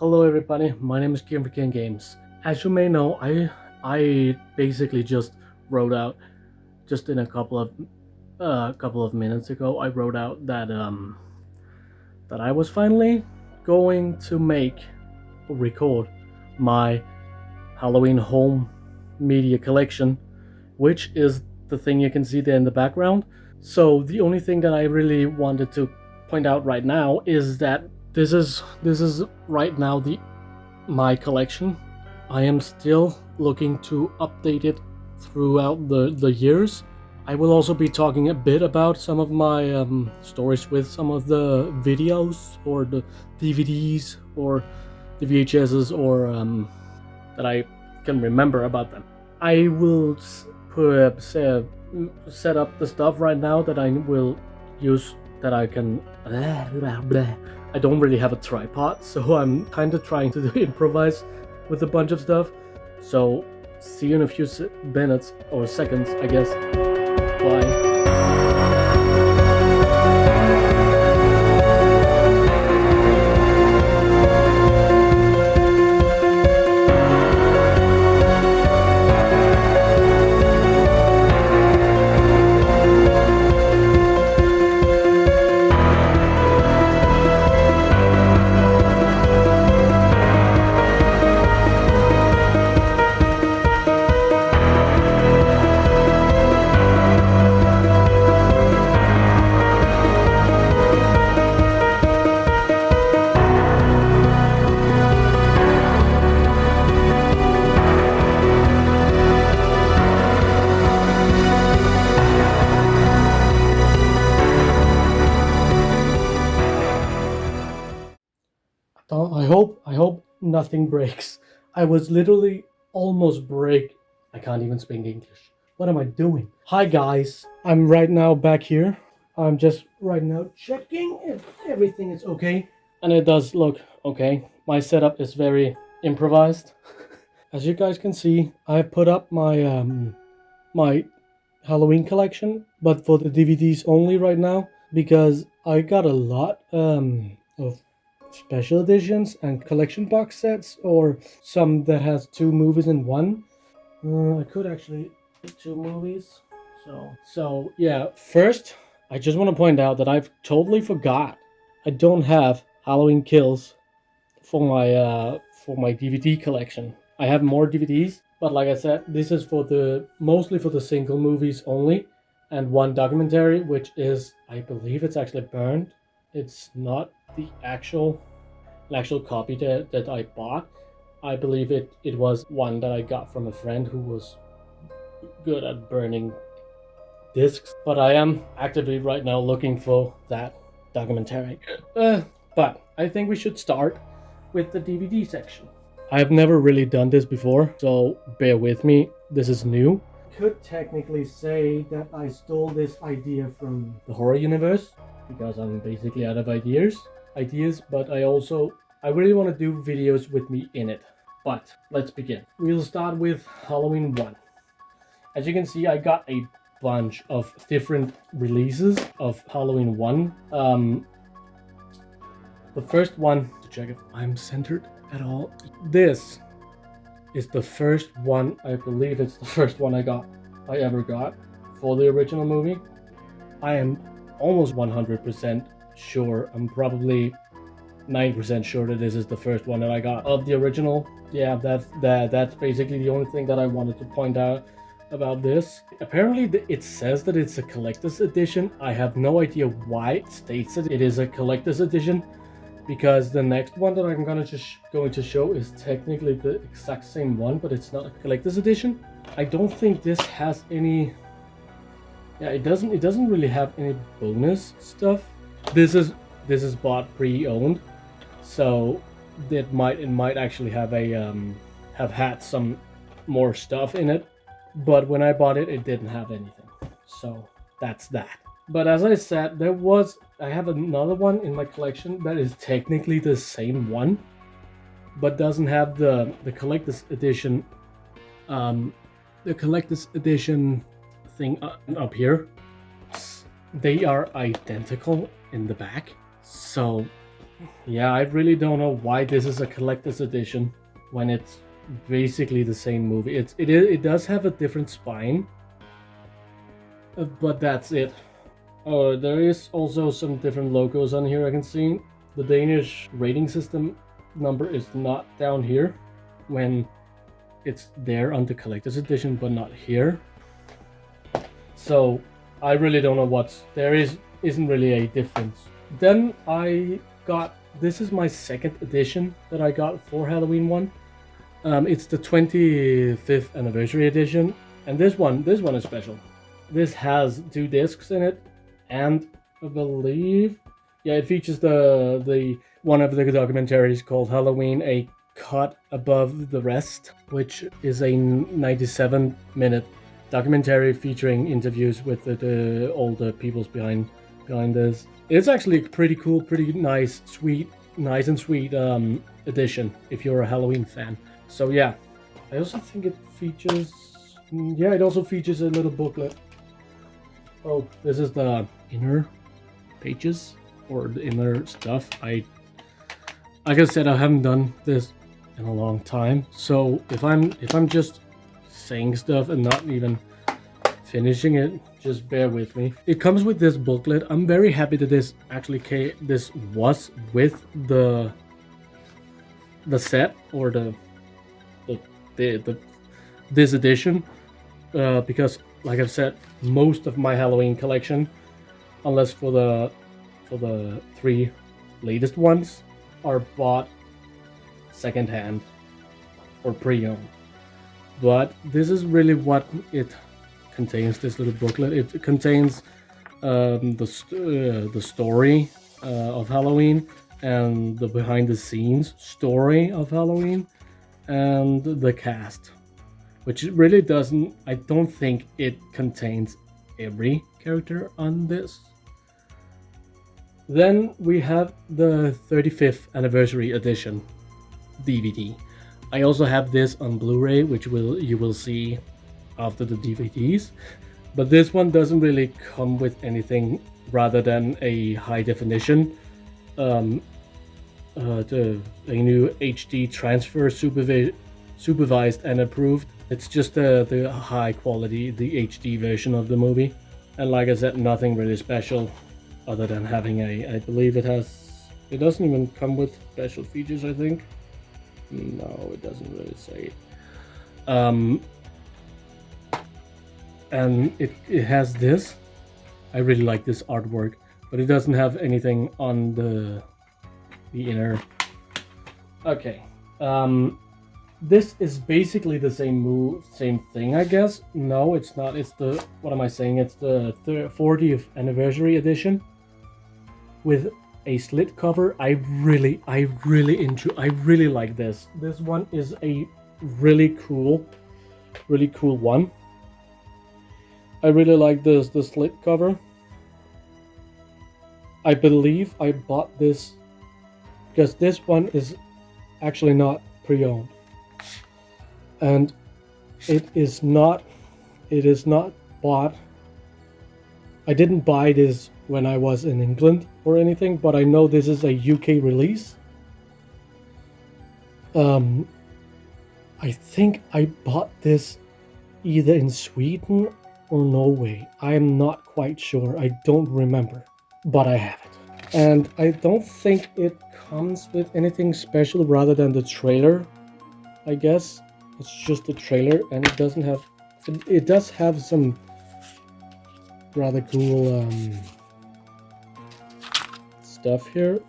Hello everybody, my name is Kean-Games. As you may know, I basically just wrote out just in a couple of minutes ago. I wrote out that I was finally going to make or record my Halloween home media collection, which is the thing you can see there in the background. So the only thing that I really wanted to point out right now is that this is right now the my collection. I am still looking to update it throughout the years. I will also be talking a bit about some of my stories with some of the videos or the DVDs or the VHSs or that I can remember about them. I will set up the stuff right now that I will use that I can. I don't really have a tripod, so I'm kind of trying to improvise with a bunch of stuff. So see you in a few minutes or seconds, I guess. Bye. I hope nothing breaks. I was literally almost break. I can't even speak English. What am I doing? Hi guys, I'm right now back here. I'm just right now checking if everything is okay, and it does look okay. My setup is very improvised. As you guys can see, I put up my Halloween collection, but for the DVDs only right now because I got a lot of special editions and collection box sets, or some that has two movies in one. I could actually do two movies. So yeah. First, I just want to point out that I've totally forgot. I don't have Halloween Kills for my DVD collection. I have more DVDs, but like I said, this is for the mostly for the single movies only, and one documentary, which is, I believe it's actually burned. It's not the actual copy that I bought. I believe it was one that I got from a friend who was good at burning discs. But I am actively right now looking for that documentary. But I think we should start with the DVD section. I have never really done this before, so bear with me. This is new. Could technically say that I stole this idea from the horror universe because I'm basically out of ideas, but I really want to do videos with me in it. But let's begin. We'll start with Halloween 1. As you can see, I got a bunch of different releases of Halloween 1. The first one, to check if I'm centered at all. This is the first one, I believe it's the first one I ever got for the original movie. I am almost 100% sure, I'm probably 9% sure that this is the first one that I got of the original. Yeah, that's basically the only thing that I wanted to point out about this. Apparently it says that it's a collector's edition. I have no idea why it states that it is a collector's edition, because the next one that I'm going to show is technically the exact same one, but it's not a collector's edition. I don't think this has any. Yeah, it doesn't really have any bonus stuff. This is bought pre-owned, so it might actually have have had some more stuff in it. But when I bought it, it didn't have anything. So that's that. But as I said, I have another one in my collection that is technically the same one, but doesn't have the collector's edition thing up here. They are identical in the back. So Yeah, I really don't know why this is a collector's edition when it's basically the same movie. It does have a different spine, but that's it. Oh, there is also some different logos on here I can see. The Danish rating system number is not down here when it's there on the collector's edition, but not here. So I really don't know what's there isn't really a difference. Then I got this is my second edition that I got for Halloween one. It's the 25th anniversary edition, and this one is special. This has 2 discs in it, and I believe, yeah, it features the one of the documentaries called Halloween: A Cut Above the Rest, which is a 97-minute documentary featuring interviews with all the peoples behind this. It's actually pretty cool, pretty nice, nice and sweet edition if you're a Halloween fan. So yeah, I also think it features. Yeah, it also features a little booklet. Oh, this is the inner pages or the inner stuff. Like I said, I haven't done this in a long time. So if I'm just saying stuff and not even finishing it, just bear with me. It comes with this booklet. I'm very happy that this actually this was with the set or the this edition, because like I've said, most of my Halloween collection, unless for the 3 latest ones, are bought secondhand or pre-owned. But this is really what it contains. This little booklet. It contains the story of Halloween and the behind-the-scenes story of Halloween and the cast, which it really doesn't. I don't think it contains every character on this. Then we have the 35th anniversary edition DVD. I also have this on Blu-ray, which you will see after the DVDs, but this one doesn't really come with anything rather than a high definition, a new HD transfer supervised and approved. It's just the high quality, the HD version of the movie, and like I said, nothing really special other than having I believe it doesn't even come with special features, I think. No, it doesn't really say. And it has this. I really like this artwork, but it doesn't have anything on the inner. Okay. This is basically the same thing, I guess. No, it's not. It's the what am I saying? It's the 40th anniversary edition with a slit cover. I really like this. This one is a really cool one. I really like the slit cover. I believe I bought this because this one is actually not pre-owned, and it is not bought. I didn't buy this when I was in England or anything, but I know this is a UK release. I think I bought this either in Sweden or Norway. I am not quite sure. I don't remember, but I have it. And I don't think it comes with anything special rather than the trailer, I guess. It's just the trailer, and it doesn't have... It does have some rather cool stuff here.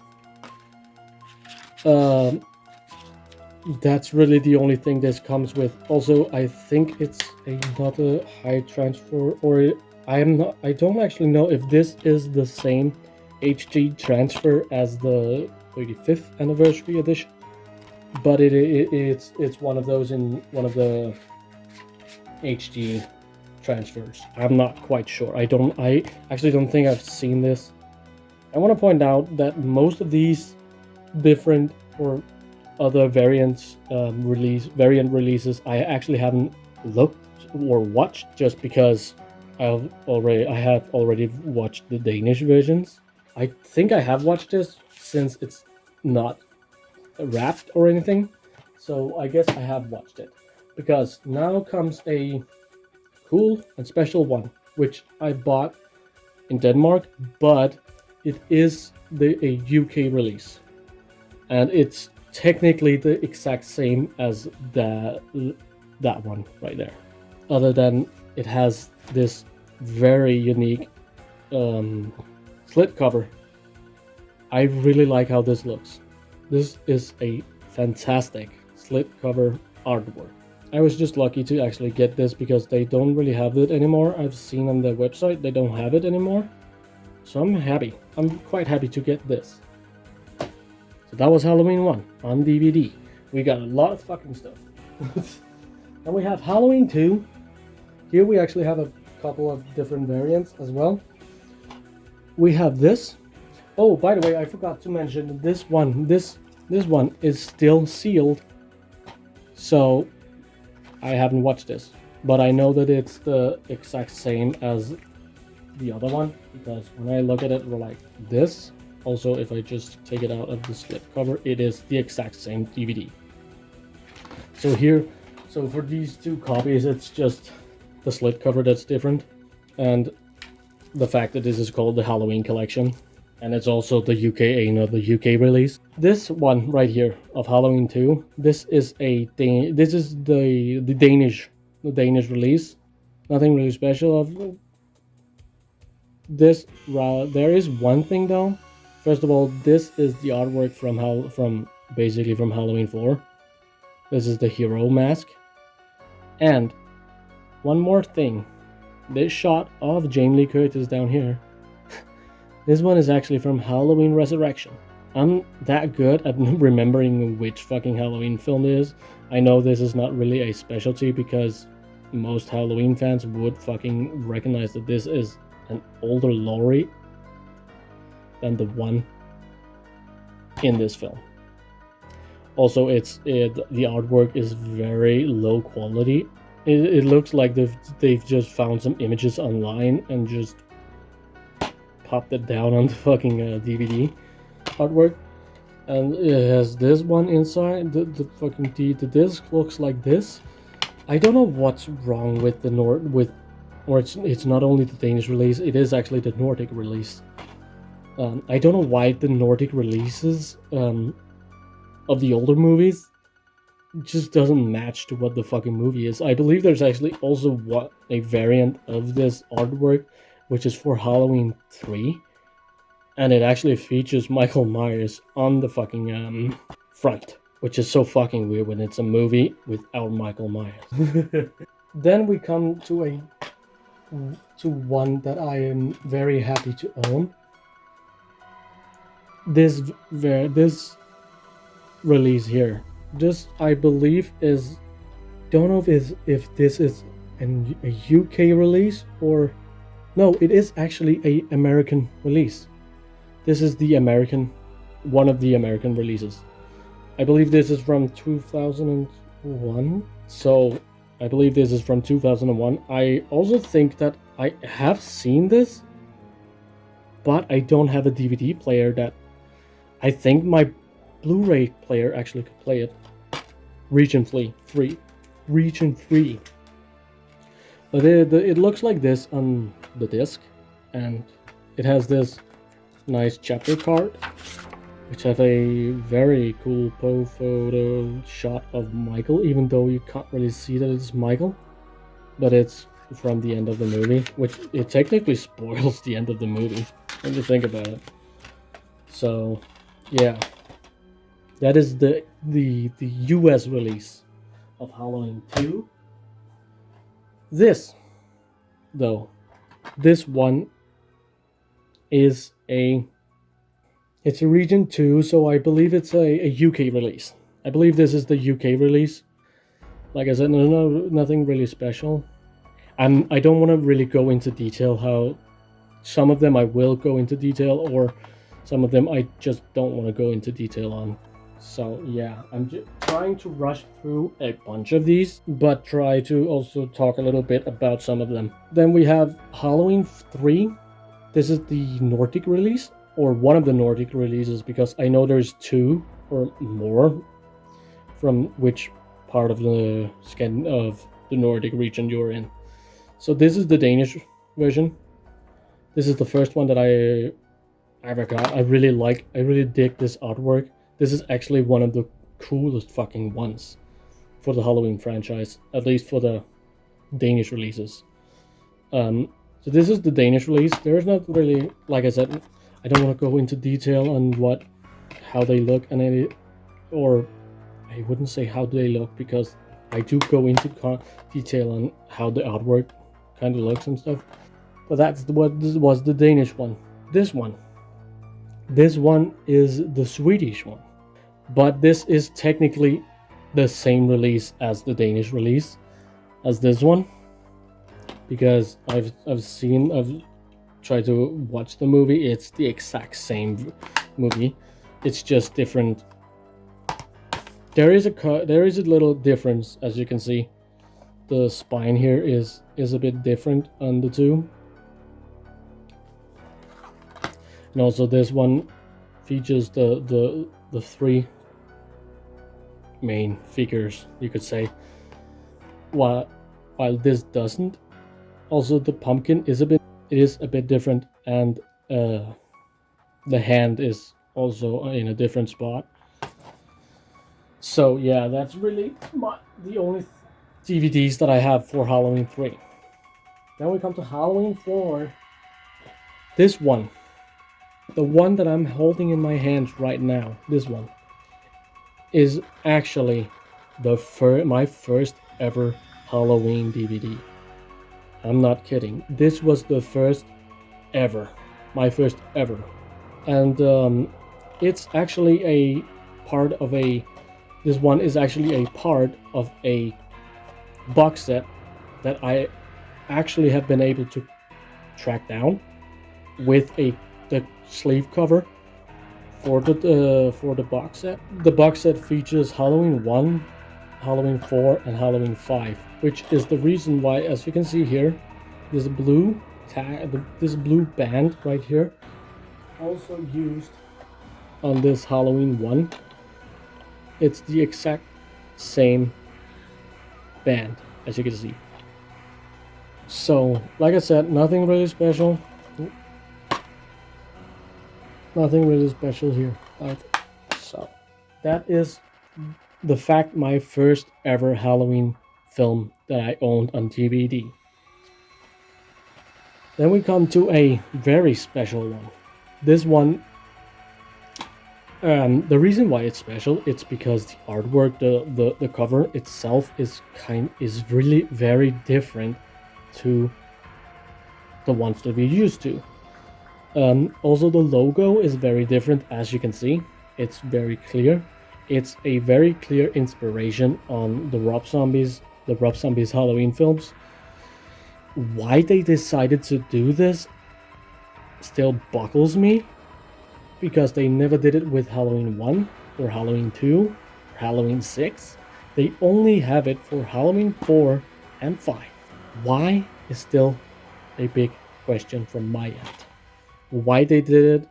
That's really the only thing this comes with. Also, I think it's another high transfer, or I don't actually know if this is the same HD transfer as the 35th anniversary edition, but it's one of those in one of the HD transfers. I'm not quite sure. I actually don't think I've seen this. I want to point out that most of these different or other variant releases I actually haven't looked or watched, just because I have already watched the Danish versions. I think I have watched this since it's not wrapped or anything. So I guess I have watched it. Because now comes a cool and special one, which I bought in Denmark, but it is a UK release. And it's technically the exact same as that one right there. Other than it has this very unique slip cover. I really like how this looks. This is a fantastic slip cover artwork. I was just lucky to actually get this because they don't really have it anymore. I've seen on their website they don't have it anymore. So I'm happy. I'm quite happy to get this. So that was Halloween 1 on DVD. We got a lot of fucking stuff. And we have Halloween 2. Here we actually have a couple of different variants as well. We have this. Oh, by the way, I forgot to mention this one. This one is still sealed. So I haven't watched this, but I know that it's the exact same as the other one, because when I look at it like this, also if I just take it out of the slipcover, it is the exact same DVD. So here, so for these two copies, it's just the slipcover that's different, and the fact that this is called the Halloween collection, and it's also the the UK release. This one right here of Halloween 2, this is the Danish release. Nothing really special of this. There is one thing though. First of all, this is the artwork from basically from Halloween 4. This is the hero mask. And one more thing. This shot of Jamie Lee Curtis down here. This one is actually from Halloween Resurrection. I'm that good at remembering which fucking Halloween film it is. I know this is not really a specialty because most Halloween fans would fucking recognize that this is an older Laurie than the one in this film. Also, the artwork is very low quality. It looks like they've just found some images online and just popped it down on the fucking DVD artwork. And it has this one inside. The fucking the disc looks like this. I don't know what's wrong with it's not only the Danish release. It is actually the Nordic release. I don't know why the Nordic releases of the older movies just doesn't match to what the fucking movie is. I believe there's actually also a variant of this artwork, which is for Halloween 3, and it actually features Michael Myers on the fucking front, which is so fucking weird when it's a movie without Michael Myers. Then we come to one that I am very happy to own. This release here. This, I believe, is... Don't know if this is a UK release or... No, it is actually a American release. This is the one of the American releases. I believe this is from 2001. So, I believe this is from 2001. I also think that I have seen this, but I don't have a DVD player that... I think my Blu-ray player actually could play it. Region free. But it looks like this on the disc, and it has this nice chapter card, which has a very cool photo shot of Michael, even though you can't really see that it's Michael, but it's from the end of the movie, which it technically spoils the end of the movie when you think about it. So, yeah. That is the US release of Halloween 2. This, though, this one is it's a region 2, so I believe it's a UK release. I believe this is the UK release. Like I said, nothing really special. I don't want to really go into detail how some of them I will go into detail, or some of them I just don't want to go into detail on. So yeah, I'm just trying to rush through a bunch of these, but try to also talk a little bit about some of them. Then we have Halloween 3. This is the Nordic release, or one of the Nordic releases, because I know there's 2 or more from which part of the Nordic region you're in. So this is the Danish version. This is the first one that I got. I really dig this artwork. This is actually one of the coolest fucking ones for the Halloween franchise, at least for the Danish releases. So this is the Danish release. There is not really, like I said, I don't want to go into detail on how they look, or I wouldn't say how they look, because I do go into detail on how the artwork kind of looks and stuff. But that's what this was, the Danish one. This one is the Swedish one, but this is technically the same release as the Danish release, as this one, because I've tried to watch the movie. It's the exact same movie. It's just different. There is a little difference, as you can see. The spine here is a bit different on the two. And also this one features the 3 main figures, you could say. While this doesn't. Also the pumpkin is a bit different, and the hand is also in a different spot. So yeah, that's really the only DVDs that I have for Halloween 3. Then we come to Halloween 4. This one, the one that I'm holding in my hands right now, this one, is actually my first ever Halloween DVD. I'm not kidding. This was the first ever. My first ever. And it's actually a part of this one is actually a part of a box set that I actually have been able to track down with the sleeve cover for the box set. The box set features Halloween 1, Halloween 4, and Halloween 5, which is the reason why, as you can see here, this blue band right here, also used on this Halloween 1. It's the exact same band, as you can see. So, like I said, nothing really special. Nothing really special here. So, that is the fact, my first ever Halloween film that I owned on DVD. Then we come to a very special one. This one, the reason why it's special, it's because the artwork, the cover itself is really very different to the ones that we're used to. Also, the logo is very different, as you can see. It's very clear. It's a very clear inspiration on the Rob Zombies Halloween films. Why they decided to do this still boggles me, because they never did it with Halloween 1 or Halloween 2 or Halloween 6. They only have it for Halloween 4 and 5. Why is still a big question from my end. Why they did it.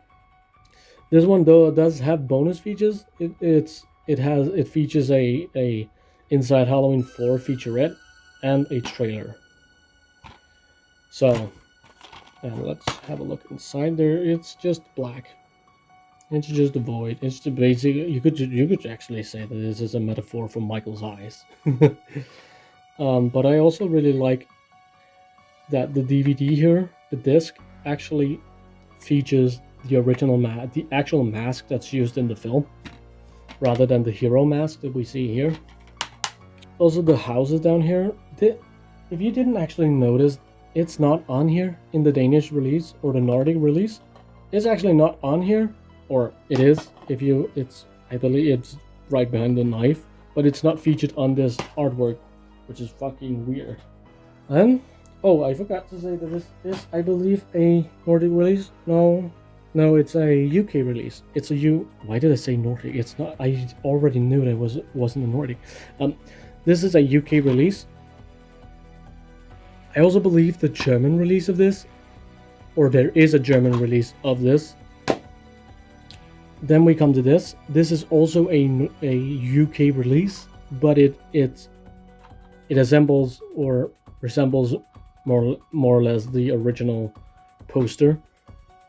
This one, though, does have bonus features. It features a Inside Halloween 4 featurette and a trailer. So, and let's have a look inside there. It's just black. It's just a void. It's the basic. You could actually say that this is a metaphor for Michael's eyes. But I also really like that the DVD here, the disc, actually features the original the actual mask that's used in the film, rather than the hero mask that we see here. Also, the houses down here, if you didn't actually notice, it's not on here in the Danish release or the Nordic release. It's actually not on here, or it is. I believe it's right behind the knife, but it's not featured on this artwork, which is fucking weird. And I forgot to say that this is, I believe, a Nordic release. No, it's a UK release. Why did I say Nordic? It's not. I already knew that it wasn't a Nordic. This is a UK release. I also believe the German release of this, or there is a German release of this, Then we come to this. This is also a UK release, but it assembles or resembles more or less the original poster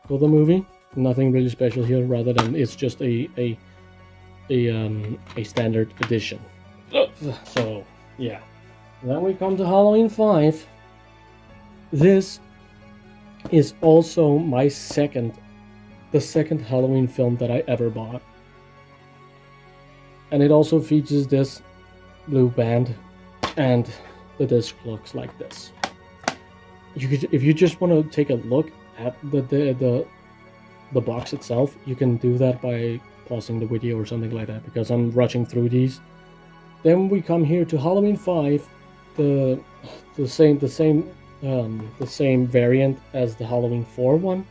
for the movie. Nothing really special here, rather than it's just a standard edition. So yeah. Then we come to Halloween 5. This is also the second Halloween film that I ever bought. And it also features this blue band, and the disc looks like this. If you just want to take a look at the box itself, you can do that by pausing the video or something like that, because I'm rushing through these. Then we come here to Halloween 5, the same variant as the Halloween 4 one.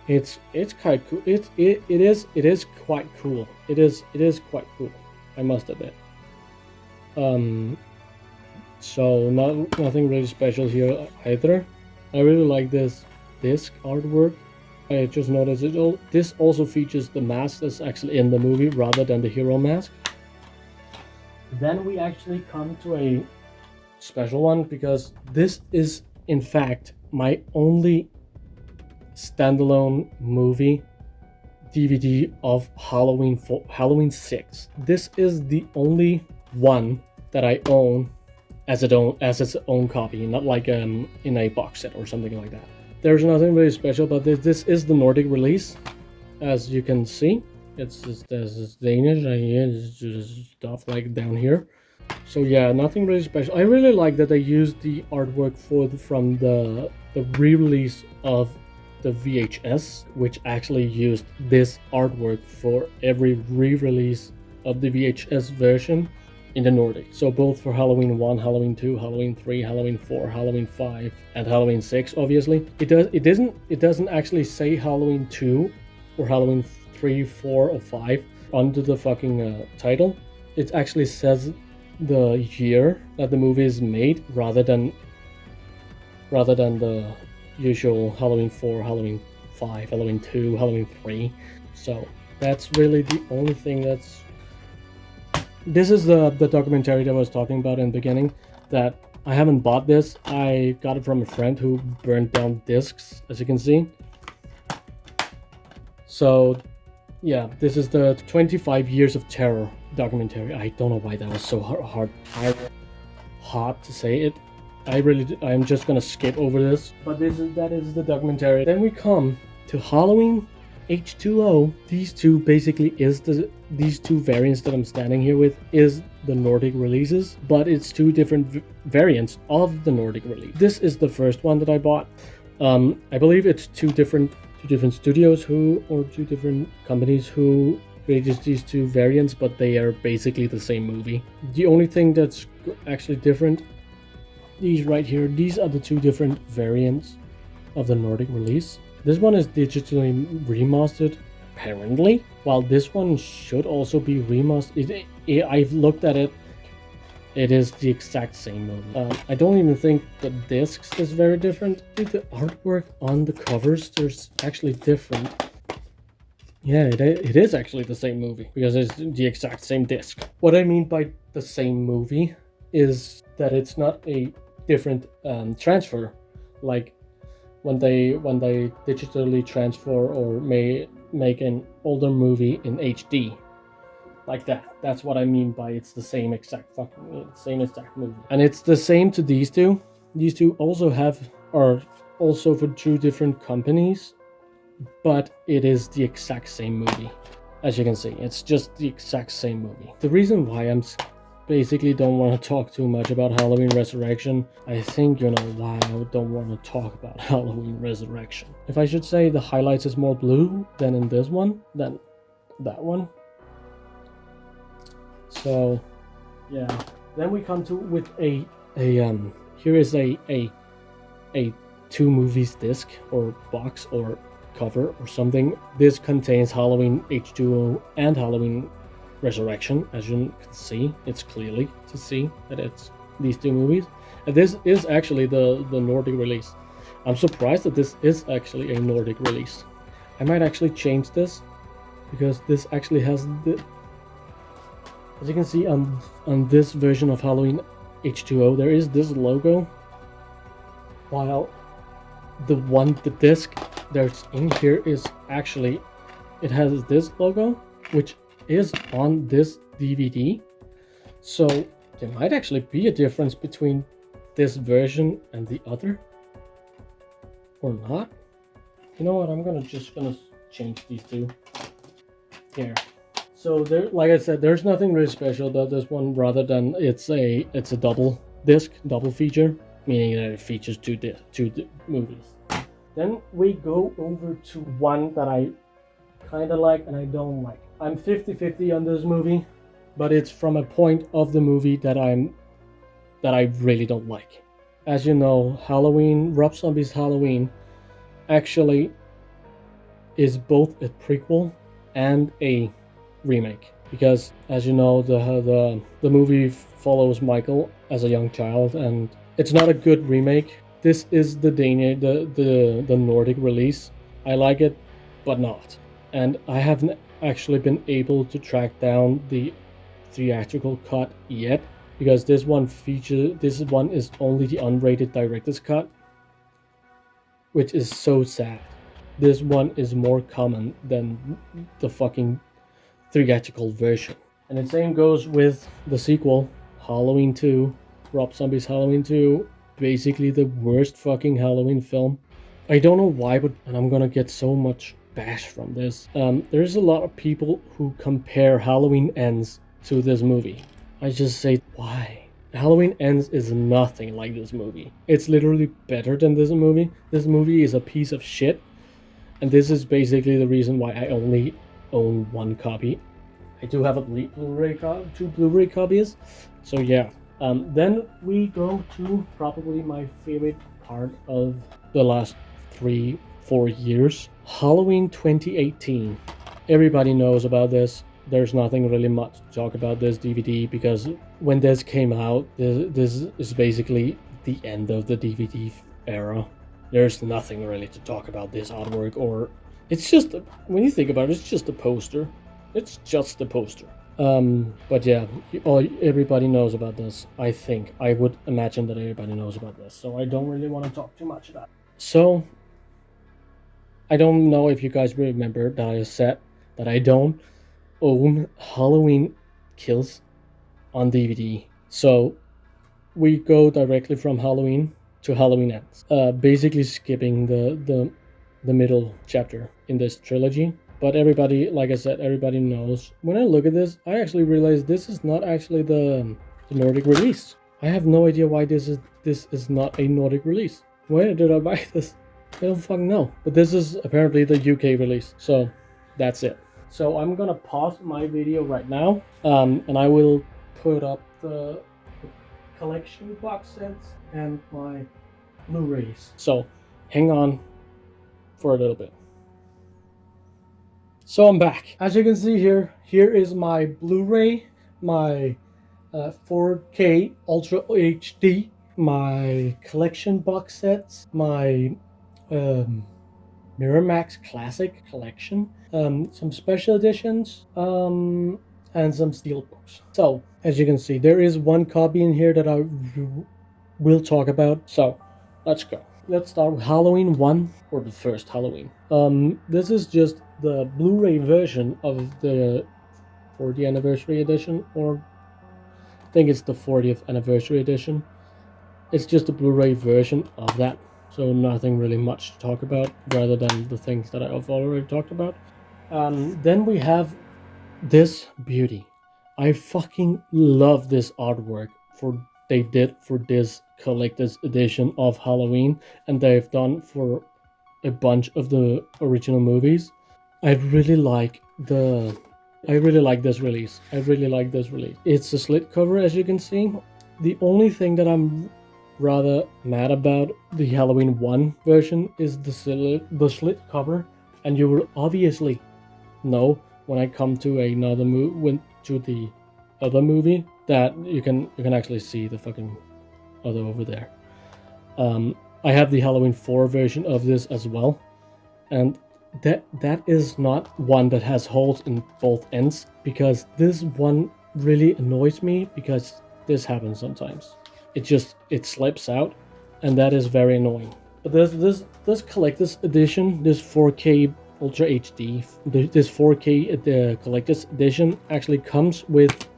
It's quite cool. It is quite cool. It is quite cool, I must admit. So nothing really special here either. I really like this disc artwork. I just noticed this also features the mask that's actually in the movie rather than the hero mask. Then we actually come to a special one, because this is in fact my only standalone movie DVD of Halloween 6. This is the only one that I own as its own copy, not like in a box set or something like that. There's nothing really special about this. This is the Nordic release, as you can see. There's Danish right here, just stuff like down here. So yeah, nothing really special. I really like that they used the artwork from the re-release of the VHS, which actually used this artwork for every re-release of the VHS version in the Nordic. So both for Halloween 1, Halloween 2, Halloween 3, Halloween 4, Halloween 5, and Halloween 6, obviously. It doesn't actually say Halloween 2 or Halloween 3, 4, or 5 under the fucking title. It actually says the year that the movie is made, rather than the usual Halloween 4, Halloween 5, Halloween 2, Halloween 3. So that's really the only thing that's... This is the documentary that I was talking about in the beginning, that I haven't bought this. I got it from a friend who burned down discs, as you can see. So yeah, this is the 25 Years of Terror documentary. I don't know why that was so hard to say it. I'm just gonna skip over this. But that is the documentary. Then we come to Halloween H2O. These two variants that I'm standing here with is the Nordic releases, but it's two different variants of the Nordic release. This is the first one that I bought. I believe it's two different studios or two different companies who created these two variants, but they are basically the same movie. The only thing that's actually different, these right here, these are the two different variants of the Nordic release. This one is digitally remastered, apparently, while this one should also be remastered. I've looked at it. It is the exact same movie. I don't even think the discs is very different. The artwork on the covers, there's actually different. Yeah, it is actually the same movie, because it's the exact same disc. What I mean by the same movie is that it's not a different transfer, like when they digitally transfer or make an older movie in HD, like that. That's what I mean by it's the same exact movie. And it's the same to these two. These two are also for two different companies, but it is the exact same movie. As you can see, it's just the exact same movie. The reason why I'm basically don't want to talk too much about Halloween Resurrection, I think you know why I don't want to talk about Halloween Resurrection. If I should say the highlights is more blue than in this one, than that one. So yeah, then we come to with here is a two movies disc or box or cover or something. This contains Halloween H2O and Halloween Resurrection. As you can see, it's clearly to see that it's these two movies. And this is actually the Nordic release. I'm surprised that this is actually a Nordic release. I might actually change this because this actually has the, as you can see on this version of Halloween H2O, there is this logo, while the disc that's in here is actually, it has this logo, which is on this DVD. So there might actually be a difference between this version and the other, or not. You know what? I'm just gonna change these two here. So there, like I said, there's nothing really special about this one, rather than it's a double disc, double feature, meaning that it features two movies. Then we go over to one that I kind of like and I don't like. I'm 50-50 on this movie, but it's from a point of the movie that I really don't like. As you know, Halloween, Rob Zombie's Halloween, actually is both a prequel and a remake, because as you know, the movie follows Michael as a young child, and it's not a good remake. This is the Nordic release. I like it, but not. And I haven't actually been able to track down the theatrical cut yet, because this one is only the unrated director's cut, which is so sad. This one is more common than the fucking theatrical version. And the same goes with the sequel, Halloween 2, Rob Zombie's Halloween 2, basically the worst fucking Halloween film. I don't know why, but and I'm gonna get so much bash from this. There's a lot of people who compare Halloween Ends to this movie. I just say, why? Halloween Ends is nothing like this movie. It's literally better than this movie. This movie is a piece of shit. And this is basically the reason why I only own one copy. I do have two Blu-ray copies. So yeah. Then we go to probably my favorite part of the last 3-4 years. Halloween 2018. Everybody knows about this. There's nothing really much to talk about this DVD, because when this came out, this is basically the end of the DVD era. There's nothing really to talk about this artwork, or it's just, when you think about it, it's just a poster. It's just a poster. But yeah, everybody knows about this. I think, I would imagine that everybody knows about this, so I don't really want to talk too much about it. So, I don't know if you guys remember that I said that I don't own Halloween Kills on DVD. So, we go directly from Halloween to Halloween Ends, basically skipping the middle chapter in this trilogy. But everybody, like I said, everybody knows. When I look at this, I actually realize this is not actually the Nordic release. I have no idea why this is not a Nordic release. Where did I buy this? I don't fucking know. But this is apparently the UK release, so that's it. So I'm gonna pause my video right now, and I will put up the collection box sets and my Blu-rays. So hang on for a little bit. So I'm back. As you can see here is my Blu-ray, my 4K Ultra HD, my collection box sets, my Miramax Classic collection, some special editions, and some steelbooks. So, as you can see, there is one copy in here that I will talk about. So, let's go. Let's start with Halloween 1, or the first Halloween. This is just the Blu-ray version of the 40th anniversary edition, or I think it's the 40th anniversary edition. It's just a Blu-ray version of that, so nothing really much to talk about, rather than the things that I've already talked about. Then we have this beauty. I fucking love this artwork they did for this collector's edition of Halloween, and they've done for a bunch of the original movies. I really like this release. It's a slit cover, as you can see. The only thing that I'm rather mad about the Halloween 1 version is the slit cover, and you will obviously know when I come to the other movie that you can actually see the fucking other over there. I have the Halloween 4 version of this as well, and that is not one that has holes in both ends, because this one really annoys me because this happens sometimes. It slips out, and that is very annoying. But this collector's edition, this 4K Ultra HD, this 4K the collector's edition actually comes with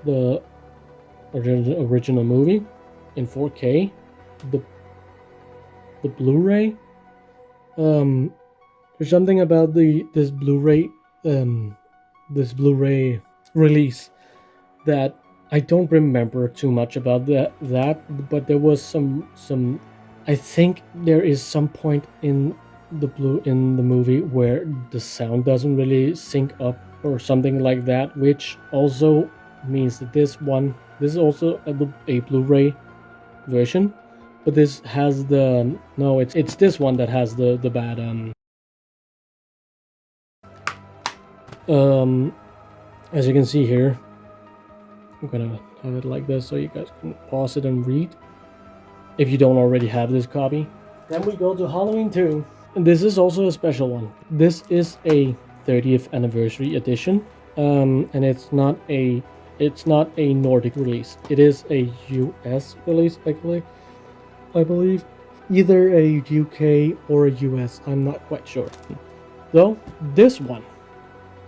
the original movie in 4K, the Blu-ray. There's something about this Blu-ray release that I don't remember too much about that, but there was some. I think there is some point in the movie where the sound doesn't really sync up or something like that, which also means that this is also a Blu-ray version, but this has the no, it's this one that has the bad as you can see here. I'm gonna have it like this so you guys can pause it and read if you don't already have this copy. Then we go to Halloween 2. And this is also a special one. This is a 30th anniversary edition, and it's not a Nordic release. It is a US release, actually. I believe either a UK or a US. I'm not quite sure. Though this one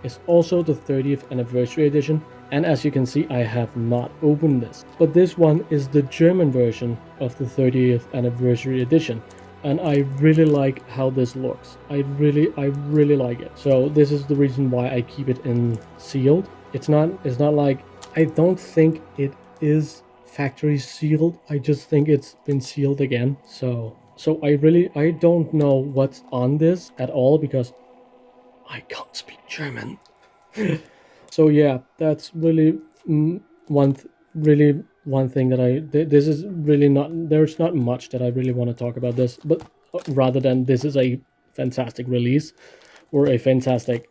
is also the 30th anniversary edition, and as you can see, I have not opened this. But this one is the German version of the 30th anniversary edition, and I really like how this looks. I really like it. So this is the reason why I keep it in sealed. It's not like, I don't think it is factory sealed. I just think it's been sealed again. So I don't know what's on this at all because I can't speak German. So yeah, that's really one thing that this is really not, there's not much that I really want to talk about this, but rather than this is a fantastic release, or a fantastic,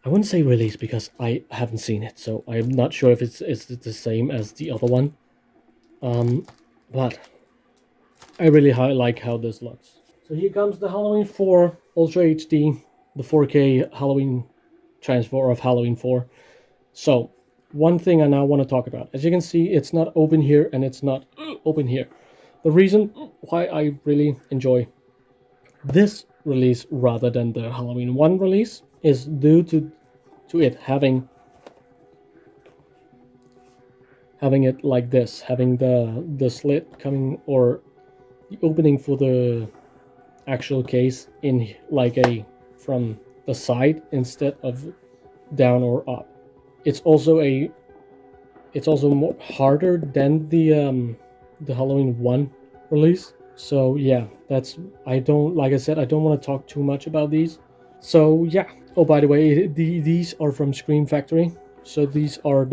I wouldn't say release because I haven't seen it, so I'm not sure if it's the same as the other one, but I really like how this looks. So here comes the Halloween 4 Ultra HD, the 4K Halloween transfer of Halloween 4. So one thing I now want to talk about. As you can see, it's not open here and it's not open here. The reason why I really enjoy this release rather than the Halloween 1 release is due to it having it like this, having the slit coming, or the opening for the actual case in like a from the side instead of down or up. It's also more harder than the Halloween 1 release. So yeah, like I said, I don't want to talk too much about these. So yeah. Oh, by the way, these are from Scream Factory. So these are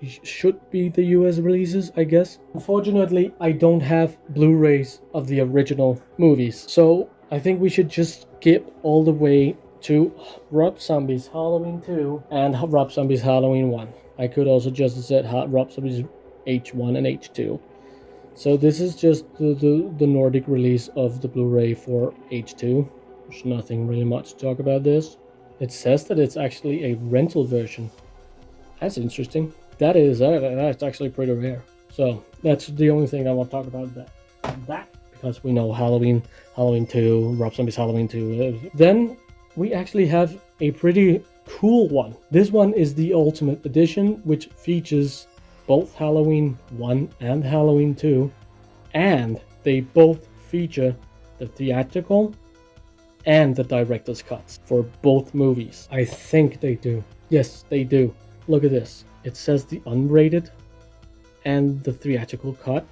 should be the US releases, I guess. Unfortunately, I don't have Blu-rays of the original movies. So I think we should just skip all the way to Rob Zombie's Halloween 2 and Rob Zombie's Halloween 1. I could also just said Rob Zombie's H1 and H2. So this is just the Nordic release of the Blu-ray for H2. There's nothing really much to talk about this. It says that it's actually a rental version. That's interesting. That's actually pretty rare. So that's the only thing I want to talk about that because we know Halloween 2, Rob Zombie's Halloween 2. Then we actually have a pretty cool one. This one is the Ultimate Edition, which features both Halloween 1 and Halloween 2, and they both feature the theatrical and the director's cuts for both movies. I think they do. Yes, they do. Look at this. It says the unrated and the theatrical cut.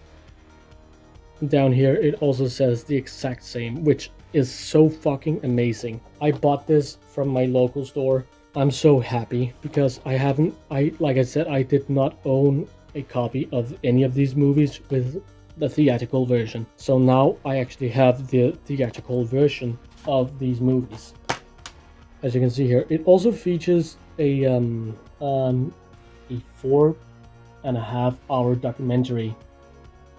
Down here it also says the exact same, which is so fucking amazing. I bought this from my local store. I'm so happy because like I said, I did not own a copy of any of these movies with the theatrical version. So now I actually have the theatrical version of these movies. As you can see here, it also features a 4.5 hour documentary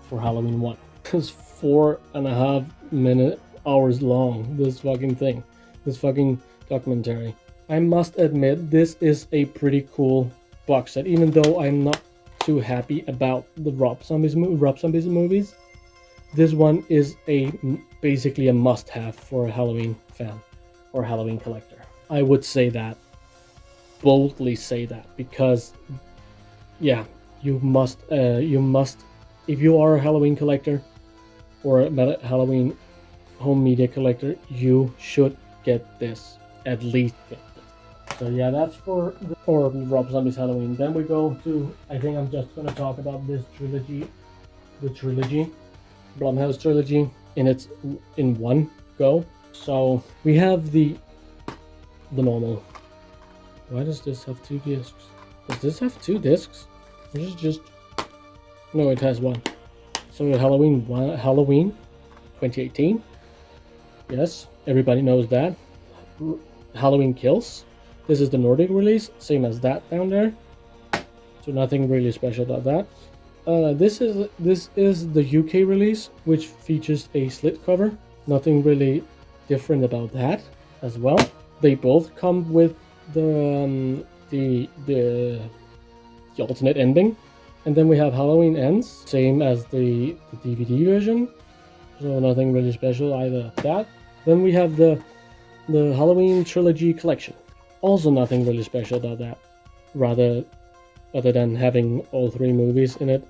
for Halloween 1. It's 4.5 hours long, this fucking thing. this fucking documentary. I must admit, this is a pretty cool box set, even though I'm not too happy about the Rob Zombies movies. This one is basically a must-have for a Halloween fan or Halloween collector. I would say that, boldly say that, because yeah, you must, if you are a Halloween collector or a Halloween home media collector, you should get this, at least get this. So yeah, that's for Rob Zombie's Halloween. Then we go to, I think I'm just gonna talk about this trilogy, the trilogy, Blumhouse trilogy, in one go. So we have the normal. Why does this have 2 discs? Does this have 2 discs? Or is it just... No, it has 1. So Halloween 2018. Yes, everybody knows that. Halloween Kills. This is the Nordic release, same as that down there. So nothing really special about that. This is the UK release, which features a slit cover. Nothing really different about that as well. They both come with the alternate ending. And then we have Halloween Ends, same as the DVD version. So nothing really special either that. Then we have the Halloween Trilogy Collection. Also nothing really special about that. Rather, other than having all 3 movies in it.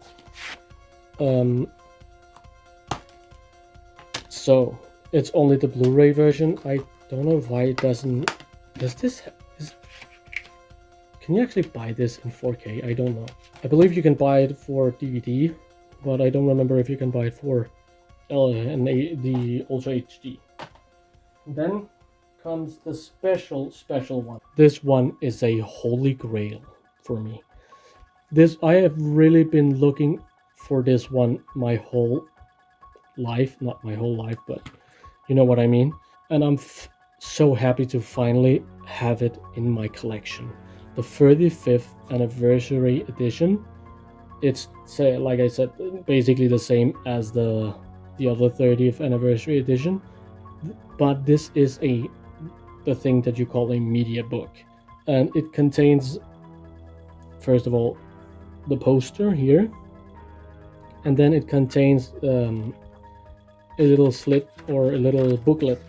So it's only the Blu-ray version. I don't know why it doesn't. Can you actually buy this in 4K? I don't know. I believe you can buy it for DVD, but I don't remember if you can buy it for the Ultra HD. Then comes the special one. This one is a holy grail for me. I have really been looking for this one my whole life. Not my whole life, but you know what I mean. And I'm so happy to finally have it in my collection. The 35th anniversary edition. It's, like I said, basically the same as the other 30th anniversary edition, but this is the thing that you call a media book, and it contains, first of all, the poster here, and then it contains a little slip or a little booklet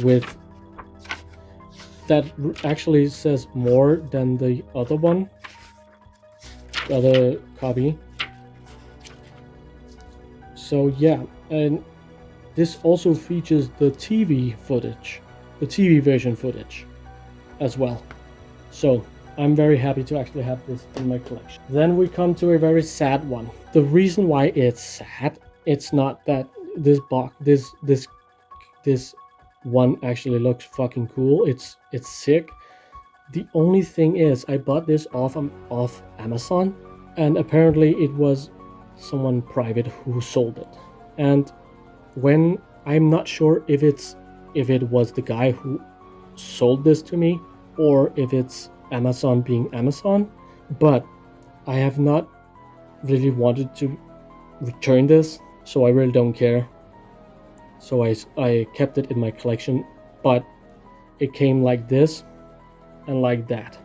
with that actually says more than the other one, the other copy. So yeah, and this also features the TV footage, the TV version footage as well. So I'm very happy to actually have this in my collection. Then we come to a very sad one. The reason why it's sad, it's not that this box, this one actually looks fucking cool. It's sick. The only thing is, I bought this off Amazon, and apparently it was someone private who sold it. And when I'm not sure if it was the guy who sold this to me or if it's Amazon being Amazon, but I have not really wanted to return this, so I really don't care. So I kept it in my collection, but it came like this and like that.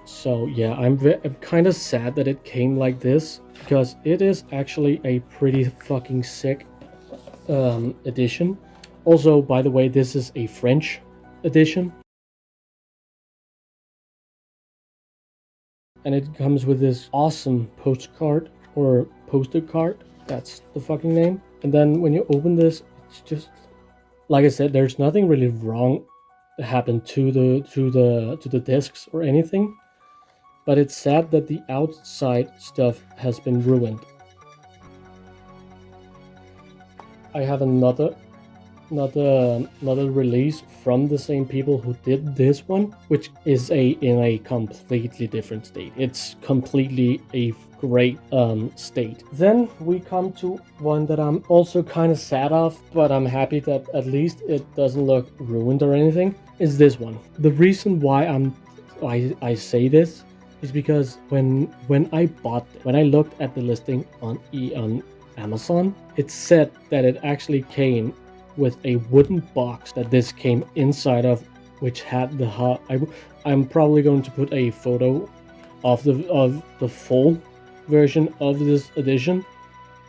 So yeah, I'm kind of sad that it came like this, because it is actually a pretty fucking sick edition. Also, by the way, this is a French edition. And it comes with this awesome postcard or poster card. That's the fucking name. And then when you open this, it's just, like I said, there's nothing really wrong that happened to the discs or anything. But it's sad that the outside stuff has been ruined. I have another release from the same people who did this one, which is in a completely different state. It's completely a great state. Then we come to one that I'm also kind of sad of, but I'm happy that at least it doesn't look ruined or anything, is this one. The reason why I say this is because when I looked at the listing on Amazon. It said that it actually came with a wooden box that this came inside of, which had the I'm probably going to put a photo of the full version of this edition,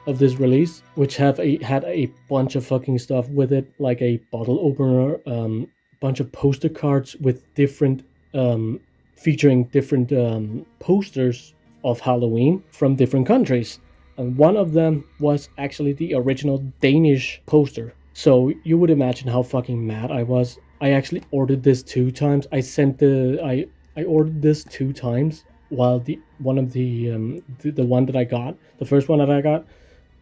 of this release, which had a bunch of fucking stuff with it, like a bottle opener, bunch of poster cards with different featuring different posters of Halloween from different countries. And one of them was actually the original Danish poster. So you would imagine how fucking mad I was. I actually ordered this 2 times. I ordered this 2 times, while the one of the one that I got, the first one that I got,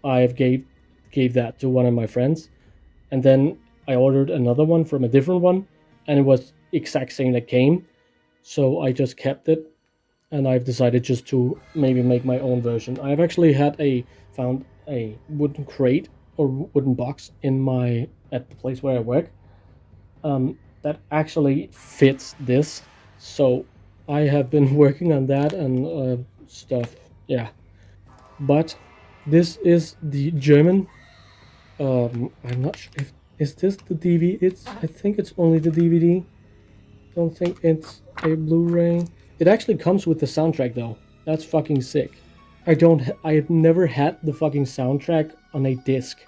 I gave that to one of my friends, and then I ordered another one from a different one, and it was exact same that came. So I just kept it, and I've decided just to maybe make my own version. I've actually found a wooden crate or wooden box at the place where I work, that actually fits this. So I have been working on that and stuff. Yeah, but this is the German. I'm not sure if is this the DVD. I think it's only the DVD. Don't think it's a Blu-ray. It actually comes with the soundtrack though. That's fucking sick. I've never had the fucking soundtrack on a disc,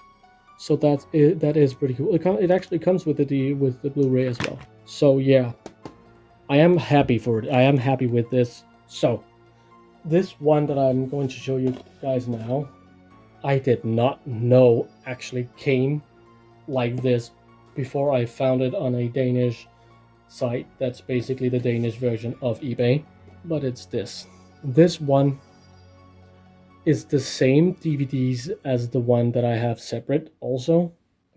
so that is pretty cool. It actually comes with the Blu-ray as well. So yeah, I am happy for it. I am happy with this. So this one that I'm going to show you guys now, I did not know actually came like this before I found it on a Danish site that's basically the Danish version of eBay, but it's this. This one is the same DVDs as the one that I have separate also,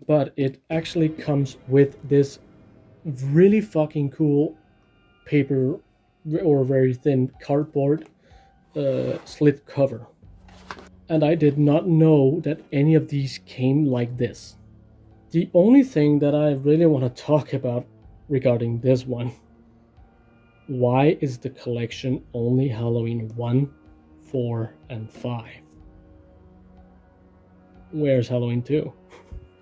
but it actually comes with this really fucking cool paper or very thin cardboard slip cover. And I did not know that any of these came like this. The only thing that I really want to talk about regarding this one, why is the collection only Halloween 1, 4, and 5? Where's Halloween 2?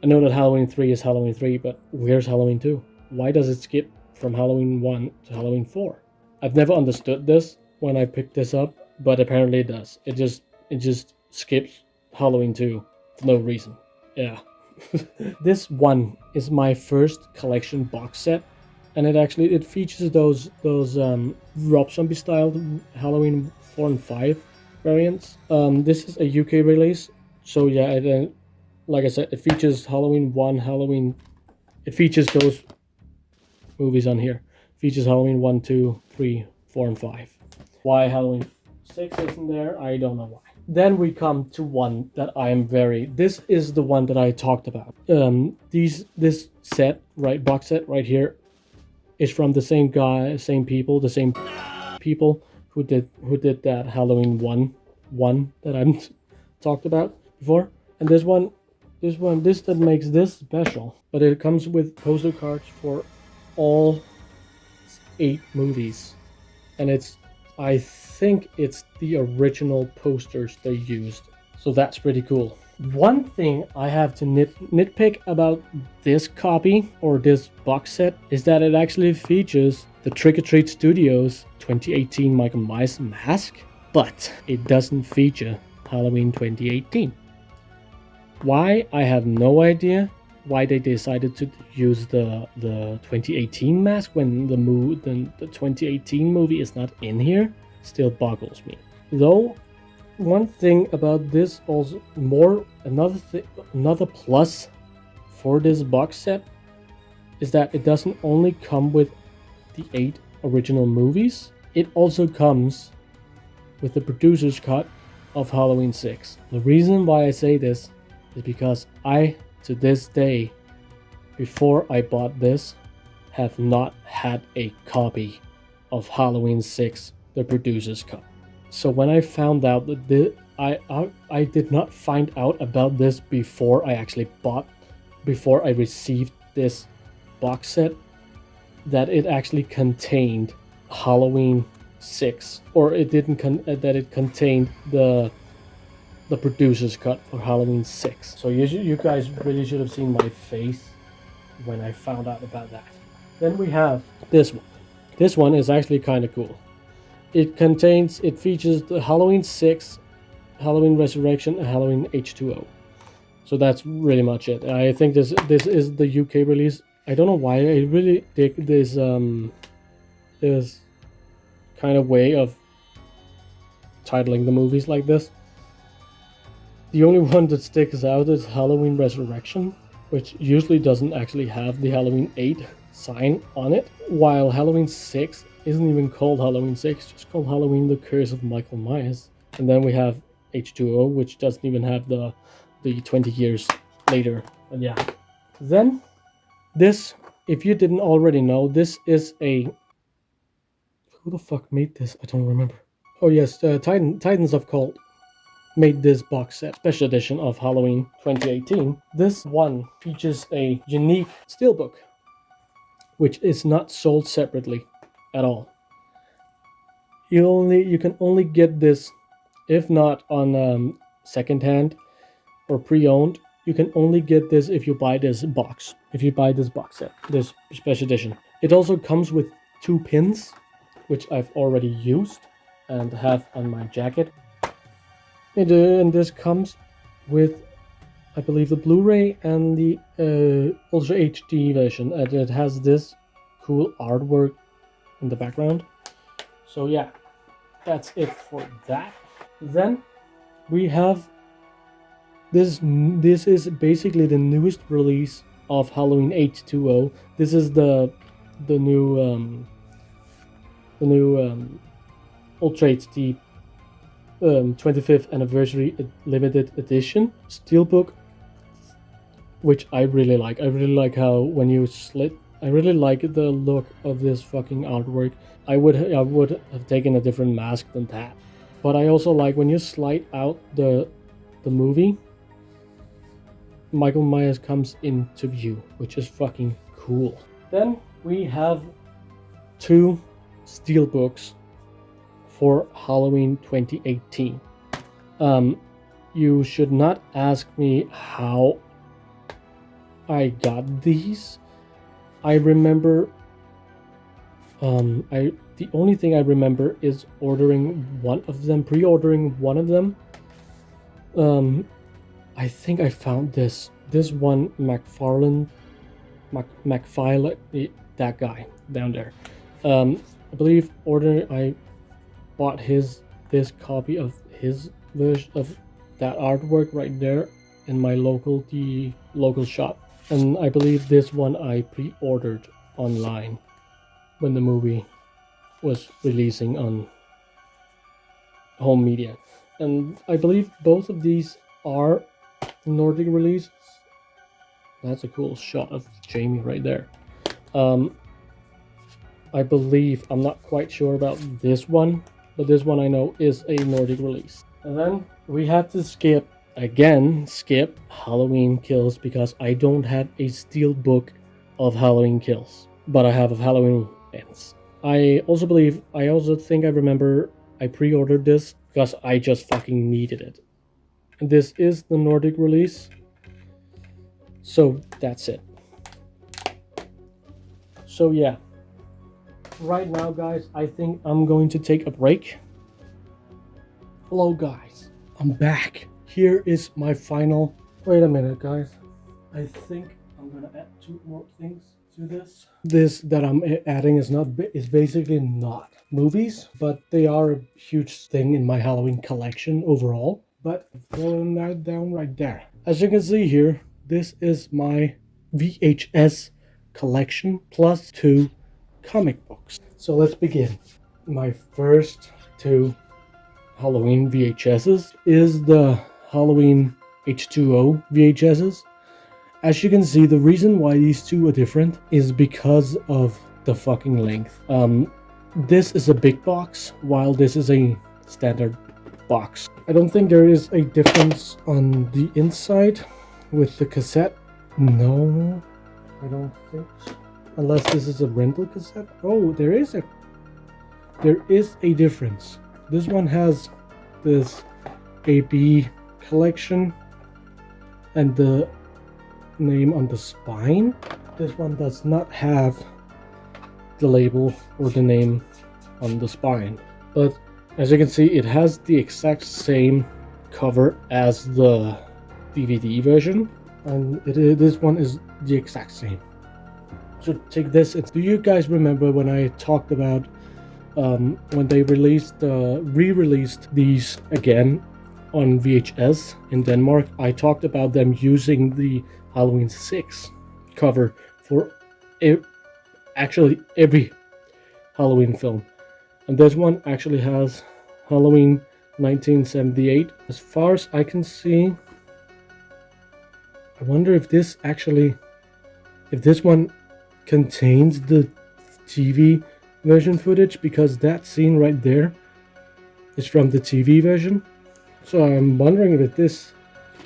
I know that Halloween 3 is Halloween 3, but where's Halloween 2? Why does it skip from Halloween 1 to Halloween 4? I've never understood this when I picked this up, but apparently it does. It just skips Halloween 2 for no reason. Yeah. This one is my first collection box set, and it features those Rob Zombie style Halloween 4 and 5 variants. This is a UK release, so yeah, like I said, it features Halloween 1, it features those movies on here. It features Halloween 1, 2, 3, 4, and 5. Why Halloween 6 isn't there, I don't know why. Then we come to one that I am this is the one that I talked about. This set, right, box set right here, is from the same people who did that Halloween 1 that I talked about before. And this that makes this special. But it comes with poster cards for all 8 movies, and I think it's the original posters they used, so that's pretty cool. One thing I have to nitpick about this copy or this box set is that it actually features the Trick or Treat Studios 2018 Michael Myers mask, but it doesn't feature Halloween 2018. Why? I have no idea why they decided to use the 2018 mask when the 2018 movie is not in here. Still boggles me. Though, one thing about this also another plus for this box set is that it doesn't only come with the 8 original movies, it also comes with the producer's cut of Halloween 6. The reason why I say this is because I, to this day, before I bought this, have not had a copy of Halloween 6, the producer's cut. So when I found out that I did not find out about this before I received this box set, that it actually contained Halloween 6, or it didn't that it contained the the producer's cut for Halloween 6. So you guys really should have seen my face when I found out about that. Then we have this one. This one is actually kind of cool. It features the Halloween 6, Halloween Resurrection, and Halloween H2O. So that's really much it. I think this is the UK release. I don't know why. I really dig this this kind of way of titling the movies like this. The only one that sticks out is Halloween Resurrection, which usually doesn't actually have the Halloween 8 sign on it, while Halloween 6 isn't even called Halloween 6, just called Halloween The Curse of Michael Myers. And then we have H2O, which doesn't even have the 20 years later. And yeah. Then, this, if you didn't already know, this is a... Who the fuck made this? I don't remember. Oh yes, Titans of Cold made this box set, special edition of Halloween 2018. This one features a unique steelbook, which is not sold separately at all. You can only get this, if not on secondhand or pre-owned. You can only get this if you buy this box. If you buy this box set, this special edition. It also comes with 2 pins, which I've already used and have on my jacket. And this comes with, I believe, the Blu-ray and the Ultra HD version, and it has this cool artwork in the background. So yeah, that's it for that. Then we have this. This is basically the newest release of Halloween H2O. This is the new Ultra HD 25th anniversary limited edition steelbook, which I really like. I really like how when you slit, I really like the look of this fucking artwork. I would have taken a different mask than that, but I also like when you slide out the movie, Michael Myers comes into view, which is fucking cool. Then we have 2 steelbooks for Halloween 2018. You should not ask me how I got these. I remember the only thing I remember is ordering one of them, pre-ordering one of them. I think I found this one McFarlane, that guy down there. I believe I bought this copy of his version of that artwork right there in my local shop, and I believe this one I pre-ordered online when the movie was releasing on home media, and I believe both of these are Nordic releases. That's a cool shot of Jamie right there. I believe, I'm not quite sure about this one, but this one I know is a Nordic release. And then we had to skip Halloween Kills because I don't have a steelbook of Halloween Kills, but I have of Halloween Ends. I also think I remember I pre-ordered this because I just fucking needed it. And this is the Nordic release. So that's it. So yeah. Right now, guys, I think I'm going to take a break. Hello, guys. I'm back. Here is my final... Wait a minute, guys. I think I'm gonna add 2 more things to this. This that I'm adding is basically not movies, but they are a huge thing in my Halloween collection overall. But throwing that down right there. As you can see here, this is my VHS collection plus 2 comic books. So let's begin. My first 2 Halloween VHSs is the Halloween H2O VHSs. As you can see, the reason why these 2 are different is because of the fucking length. This is a big box, while this is a standard box. I don't think there is a difference on the inside with the cassette. No, I don't think so. Unless this is a rental cassette. Oh, there is a difference. This one has this AB collection and the name on the spine. This one does not have the label or the name on the spine, but as you can see, it has the exact same cover as the DVD version, and this one is the exact same. So take this. Do you guys remember when I talked about when they re-released these again on VHS in Denmark? I talked about them using the Halloween 6 cover for actually every Halloween film, and this one actually has Halloween 1978. As far as I can see, I wonder if this one contains the TV version footage, because that scene right there is from the TV version. So I'm wondering if this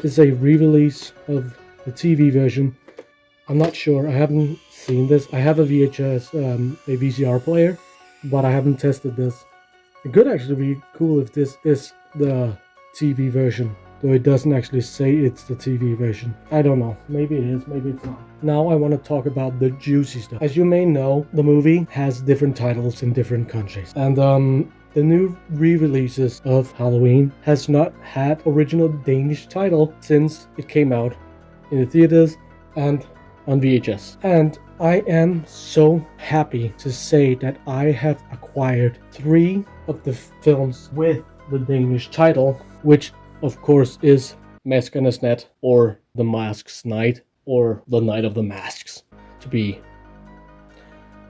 is a re-release of the TV version. I'm not sure. I haven't seen this. I have a VHS, a VCR player, but I haven't tested this. It could actually be cool if this is the TV version, though it doesn't actually say it's the TV version. I don't know. Maybe it is, maybe it's not. Now I want to talk about the juicy stuff. As you may know, the movie has different titles in different countries. And the new re-releases of Halloween has not had original Danish title since it came out in the theaters and on VHS. And I am so happy to say that I have acquired 3 of the films with the Danish title, which of course is Maskernes Nat, or The Mask's Night, or The Night of the Masks, to be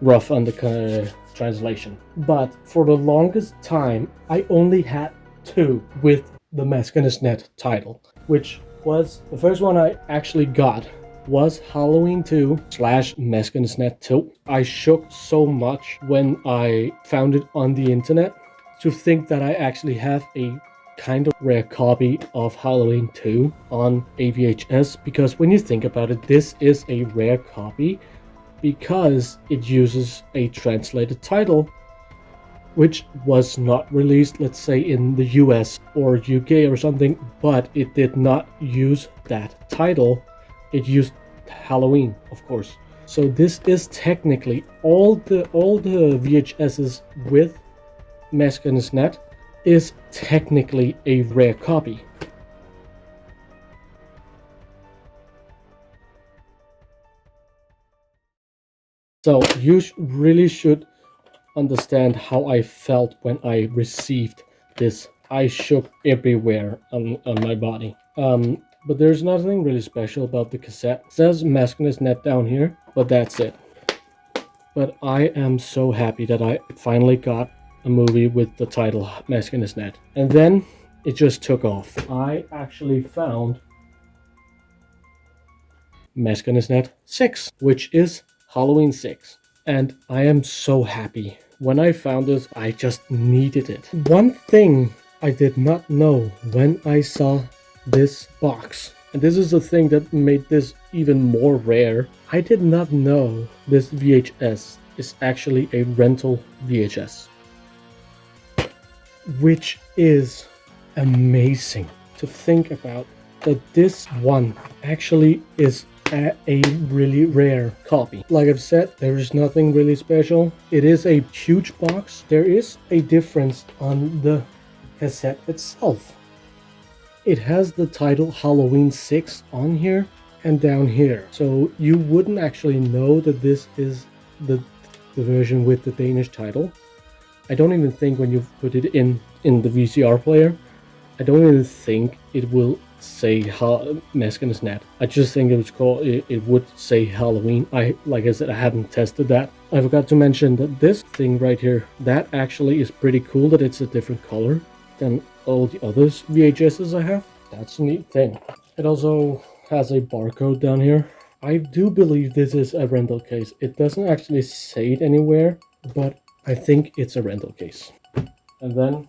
rough on the translation. But for the longest time, I only had 2 with the Maskernes Nat title, which was the first one I actually got was Halloween 2 / Maskernes Nat 2. I shook so much when I found it on the internet to think that I actually have a kind of rare copy of Halloween 2 on a VHS, because when you think about it, this is a rare copy because it uses a translated title which was not released, let's say, in the US or UK or something, but it did not use that title. It used Halloween, of course. So this is technically all the VHSs with Maskernes Nat is technically a rare copy. So you really should understand how I felt when I received this. I shook everywhere on my body. But there's nothing really special about the cassette. It says Maskernes Nat down here, but that's it. But I am so happy that I finally got a movie with the title Maskernes Nat. And then it just took off. I actually found Maskernes Nat 6, which is Halloween 6. And I am so happy. When I found this, I just needed it. One thing I did not know when I saw this box, and this is the thing that made this even more rare, I did not know this VHS is actually a rental VHS, which is amazing to think about, that this one actually is a really rare copy. Like I've said, there is nothing really special. It is a huge box. There is a difference on the cassette itself. It has the title Halloween 6 on here and down here. So you wouldn't actually know that this is the version with the Danish title. I don't even think when you put it in the VCR player, I don't even think it will say Maskernes Nat. I just think it would say Halloween. Like I said, I haven't tested that. I forgot to mention that this thing right here, that actually is pretty cool, that it's a different color than all the other VHSs I have. That's a neat thing. It also has a barcode down here. I do believe this is a rental case. It doesn't actually say it anywhere, but I think it's a rental case. And then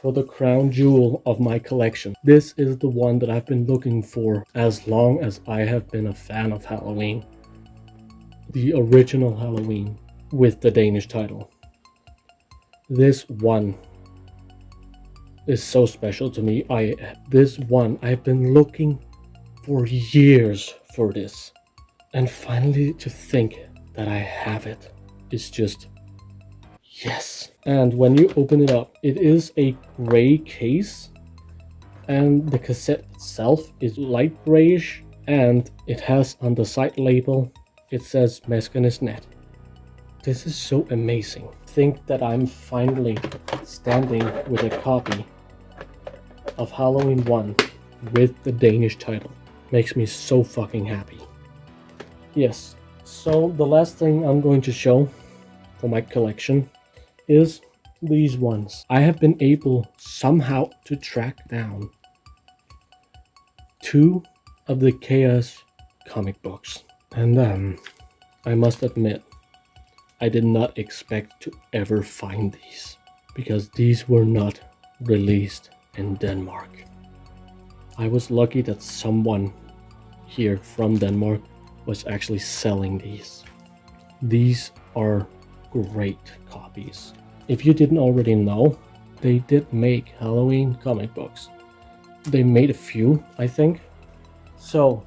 for the crown jewel of my collection, this is the one that I've been looking for as long as I have been a fan of Halloween. The original Halloween with the Danish title. This one is so special to me. I've been looking for years for this, and finally to think that I have it is just yes. And when you open it up, it is a gray case, and the cassette itself is light grayish, and it has on the side label, it says Meskenes.net. This is so amazing. Think that I'm finally standing with a copy of Halloween 1 with the Danish title. Makes me so fucking happy. Yes, so the last thing I'm going to show for my collection is these ones. I have been able somehow to track down 2 of the Chaos comic books. And I must admit, I did not expect to ever find these, because these were not released in Denmark. I was lucky that someone here from Denmark was actually selling these. These are great copies. If you didn't already know, they did make Halloween comic books. They made a few, I think. So,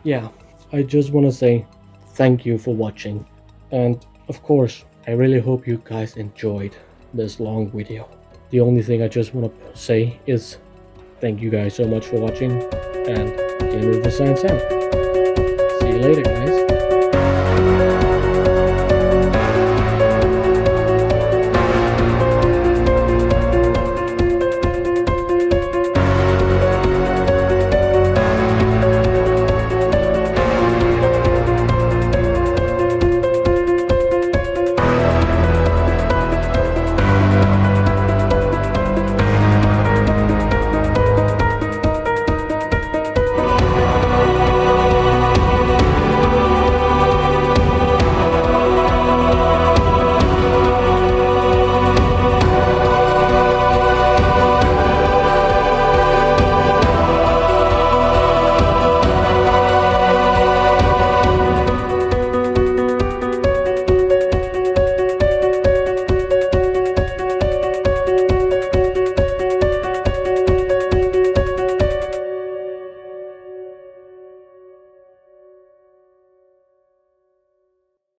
yeah, I just want to say thank you for watching. And of course, I really hope you guys enjoyed this long video. The only thing I just want to say is thank you guys so much for watching, and Game of the Science out. See you later, guys.